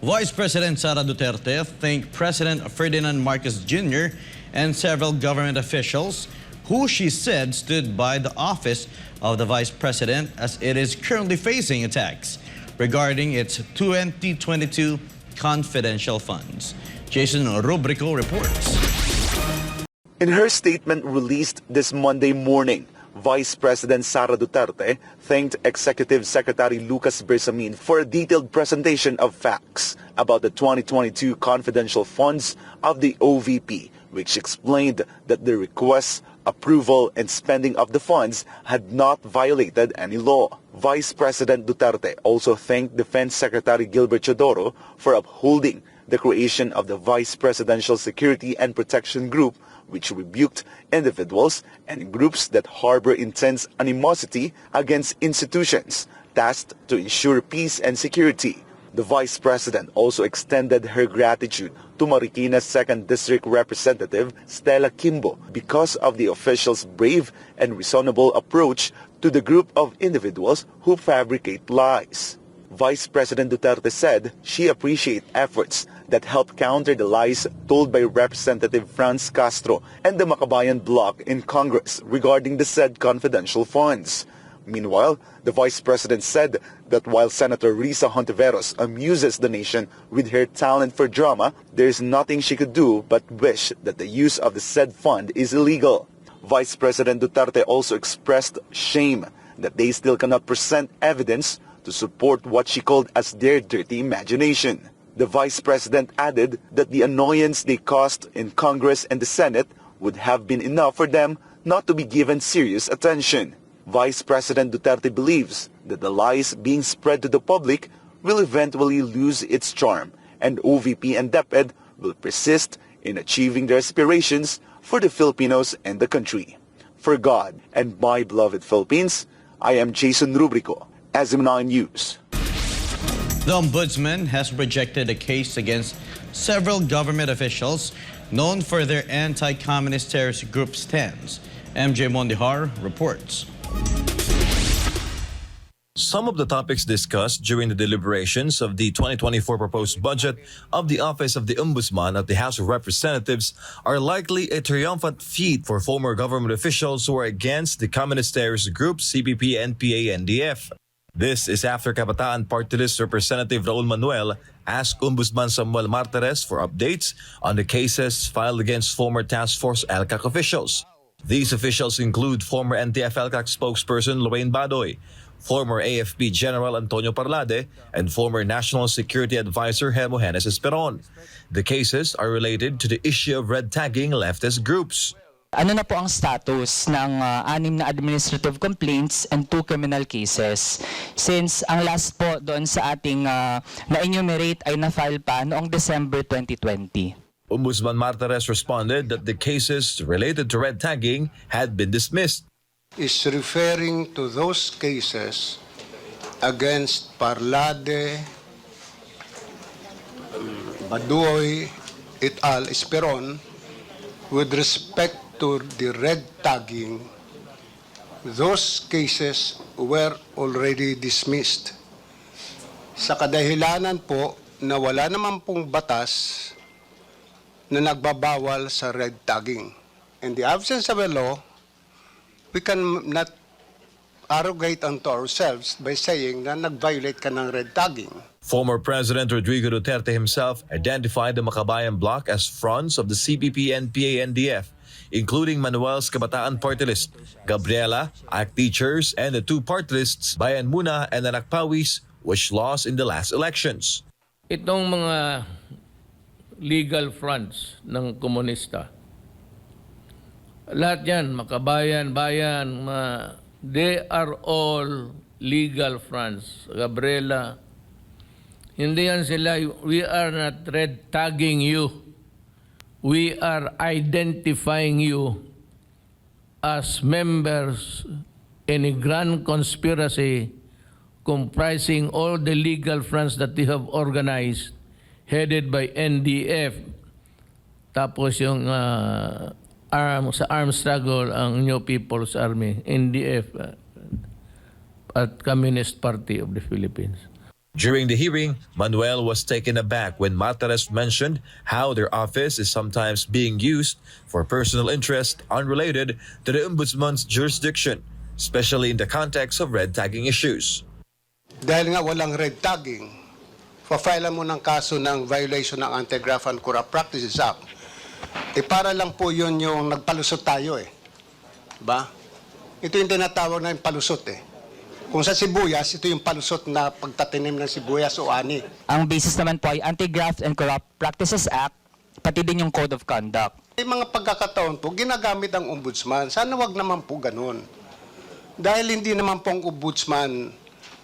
Vice President Sara Duterte thanked President Ferdinand Marcos Jr. and several government officials who she said stood by the office of the Vice President as it is currently facing attacks regarding its 2022 confidential funds. Jayson Rubrico reports. In her statement released this Monday morning, Vice President Sara Duterte thanked Executive Secretary Lucas Bersamin for a detailed presentation of facts about the 2022 confidential funds of the OVP, which explained that the requests, approval, and spending of the funds had not violated any law. Vice President Duterte also thanked Defense Secretary Gilbert Chodoro for upholding the creation of the Vice Presidential Security and Protection Group, which rebuked individuals and groups that harbor intense animosity against institutions tasked to ensure peace and security. The Vice President also extended her gratitude to Marikina's 2nd District Representative Stella Kimbo because of the officials' brave and reasonable approach to the group of individuals who fabricate lies. Vice President Duterte said she appreciates efforts that help counter the lies told by Representative Franz Castro and the Makabayan bloc in Congress regarding the said confidential funds. Meanwhile, the Vice President said that while Senator Risa Hontiveros amuses the nation with her talent for drama, there is nothing she could do but wish that the use of the said fund is illegal. Vice President Duterte also expressed shame that they still cannot present evidence to support what she called as their dirty imagination. The Vice President added that the annoyance they caused in Congress and the Senate would have been enough for them not to be given serious attention. Vice President Duterte believes that the lies being spread to the public will eventually lose its charm, and OVP and DepEd will persist in achieving their aspirations for the Filipinos and the country. For God and my beloved Philippines, I am Jayson Rubrico, SM9 News. The Ombudsman has rejected a case against several government officials known for their anti-communist terrorist group stands. MJ Mondihar reports. Some of the topics discussed during the deliberations of the 2024 proposed budget of the Office of the Ombudsman at the House of Representatives are likely a triumphant feat for former government officials who are against the communist terrorist group CPP, NPA, NDF. This is after Kabataan Party List Representative Raul Manuel asked Ombudsman Samuel Martires for updates on the cases filed against former Task Force LCAC officials. These officials include former NTF LCAC spokesperson Lorraine Badoy, former AFP General Antonio Parlade, and former National Security Advisor Hermogenes Esperon. The cases are related to the issue of red tagging leftist groups. Ano na po ang status ng 6 na administrative complaints and 2 criminal cases? Since ang last po doon sa ating na-enumerate ay na-file pa noong December 2020. Ombudsman Martires responded that the cases related to red tagging had been dismissed. Is referring to those cases against Parlade, Badoy, et al. Esperon with respect to the red tagging. Those cases were already dismissed. Sa kadahilanan po na wala naman pong batas na nagbabawal sa red tagging. In the absence of a law, we cannot arrogate unto ourselves by saying na nag-violate ka ng red tagging. Former President Rodrigo Duterte himself identified the Makabayan bloc as fronts of the CPP, NPA, NDF, including Manuel's Kabataan Party List, Gabriela, ACT Teachers, and the 2 party lists, Bayan Muna and Anak Pawis, which lost in the last elections. Itong mga legal fronts ng komunista, lahat yan, Makabayan, Bayan, they are all legal fronts. Gabriela, hindi yan sila, we are not red tagging you. We are identifying you as members in a grand conspiracy comprising all the legal fronts that they have organized, headed by NDF. Tapos yung sa armed struggle, ang New People's Army, NDF, at Communist Party of the Philippines. During the hearing, Manuel was taken aback when Martires mentioned how their office is sometimes being used for personal interest unrelated to the Ombudsman's jurisdiction, especially in the context of red tagging issues. Dahil nga walang red tagging, pa-file mo ng kaso ng violation ng Anti-Graft and Corrupt Practices Act. Para lang po yun yung nagpalusot tayo Ba? Ito yung tinatawag na yung palusot Kung sa sibuyas, ito yung palusot na pagtatanim ng sibuyas o ani. Ang basis naman po ay Anti-Graft and Corrupt Practices Act, pati din yung Code of Conduct. May mga pagkakataon po, ginagamit ang ombudsman. Sana wag naman po ganun. Dahil hindi naman po ang ombudsman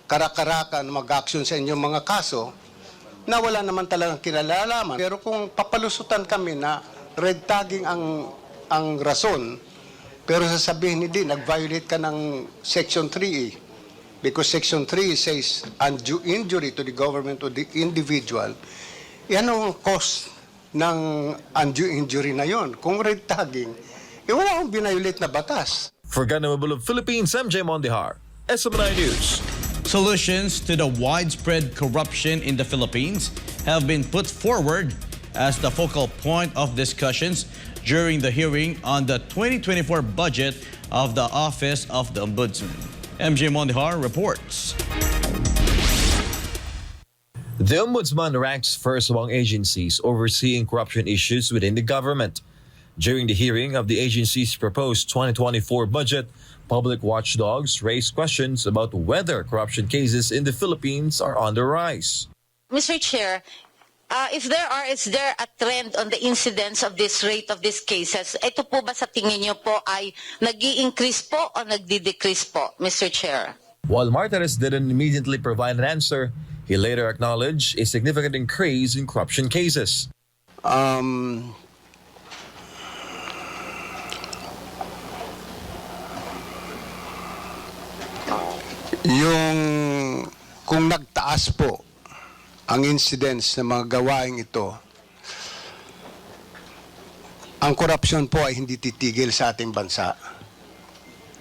karakarakan mag-action sa inyong mga kaso na wala naman talagang kinalalaman. Pero kung papalusutan kami na red tagging ang rason, pero sasabihin hindi, nag-violate ka ng Section 3E. Because Section 3 says undue injury to the government or the individual. Yan ang cause ng undue injury na yon. Kung red tagging, wala akong binayolate na batas. For Ganamabul of Philippines, MJ Mondihar, SMNI News. Solutions to the widespread corruption in the Philippines have been put forward as the focal point of discussions during the hearing on the 2024 budget of the Office of the Ombudsman. MJ Mondihar reports. The Ombudsman ranks first among agencies overseeing corruption issues within the government. During the hearing of the agency's proposed 2024 budget, public watchdogs raised questions about whether corruption cases in the Philippines are on the rise. Mr. Chair, is there a trend on the incidence of this rate of these cases? Ito po ba sa tingin niyo po ay nag-i-increase po o nagdi-decrease po, Mr. Chair? While Martires didn't immediately provide an answer, he later acknowledged a significant increase in corruption cases. Kung nagtaas po ang incidence ng mga gawain ito, ang korupsyon po ay hindi titigil sa ating bansa.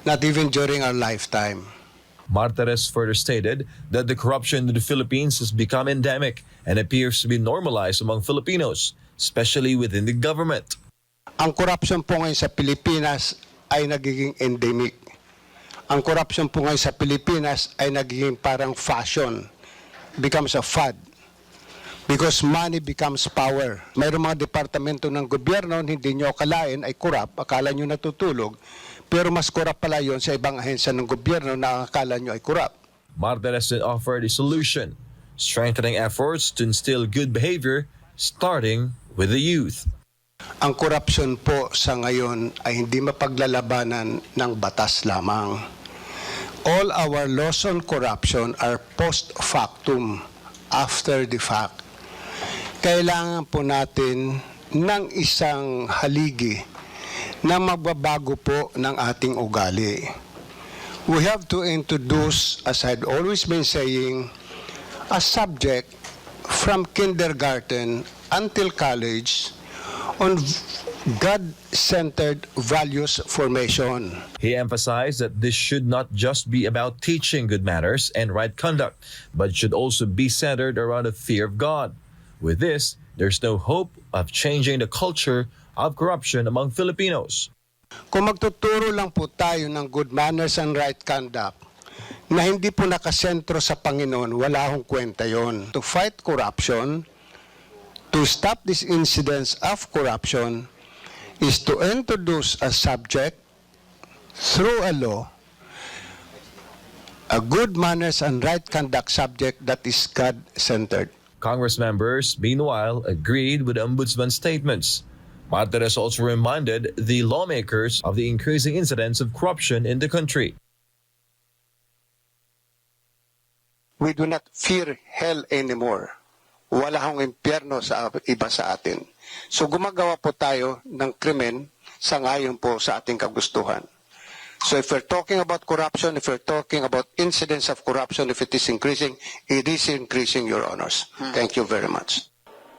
Not even during our lifetime. Martires further stated that the corruption in the Philippines has become endemic and appears to be normalized among Filipinos, especially within the government. Ang korupsyon po ngayon sa Pilipinas ay nagiging endemic. Ang korupsyon po ngayon sa Pilipinas ay nagiging parang fashion, becomes a fad. Because money becomes power. Mayroong mga departamento ng gobyerno, hindi nyo akalain ay korap, akala nyo natutulog, pero mas korap pala yon sa ibang ahensya ng gobyerno na akala nyo ay korap. Martires then offered a solution, strengthening efforts to instill good behavior, starting with the youth. Ang korupsyon po sa ngayon ay hindi mapaglalabanan ng batas lamang. All our laws on corruption are post factum, after the fact. Kailangan po natin ng isang haligi na magbabago po ng ating ugali. We have to introduce, as I'd always been saying, a subject from kindergarten until college on God-centered values formation. He emphasized that this should not just be about teaching good manners and right conduct, but should also be centered around the fear of God. With this, there's no hope of changing the culture of corruption among Filipinos. Kung magtuturo lang po tayo ng good manners and right conduct na hindi po nakasentro sa Panginoon, wala akong kwenta yon. To fight corruption, to stop this incidence of corruption, is to introduce a subject through a law, a good manners and right conduct subject that is God-centered. Congress members, meanwhile, agreed with the Ombudsman's statements. Martires also reminded the lawmakers of the increasing incidence of corruption in the country. We do not fear hell anymore. Wala hong impyerno sa iba sa atin. So gumagawa po tayo ng krimen sangayon po sa ating kagustuhan. So if we're talking about corruption, if we're talking about incidents of corruption, if it is increasing, Your Honors. Thank you very much.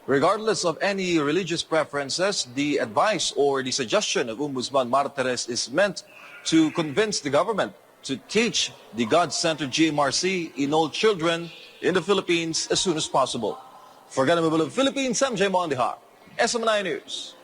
Regardless of any religious preferences, the advice or the suggestion of Ombudsman Martires is meant to convince the government to teach the God-centered GMRC in all children in the Philippines as soon as possible. For Ganamabul of Philippines, I'm Jay Mondihar, SM9 News.